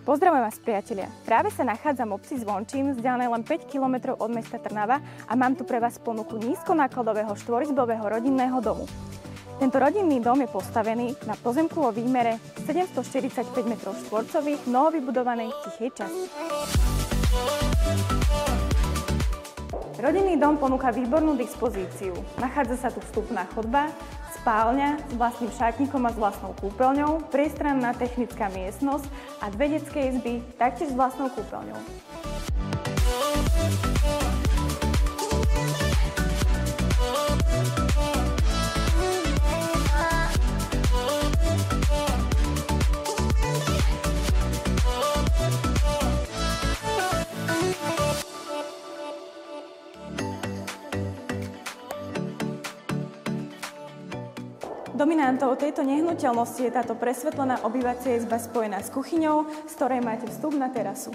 Pozdravujem vás, priatelia. Práve sa nachádzam v obci Zvončín, vzdialenej len 5 km od mesta Trnava a mám tu pre vás ponuku nízkonákladového štvorizbového rodinného domu. Tento rodinný dom je postavený na pozemku o výmere 745 m2 novovybudovanej tichej časti. Rodinný dom ponúka výbornú dispozíciu. Nachádza sa tu vstupná chodba, spálňa s vlastným šatníkom a s vlastnou kúpeľňou, priestranná technická miestnosť a dve detské izby taktiež s vlastnou kúpeľňou. Dominantou tejto nehnuteľnosti je táto presvetlená obývacia izba spojená s kuchyňou, z ktorej máte vstup na terasu.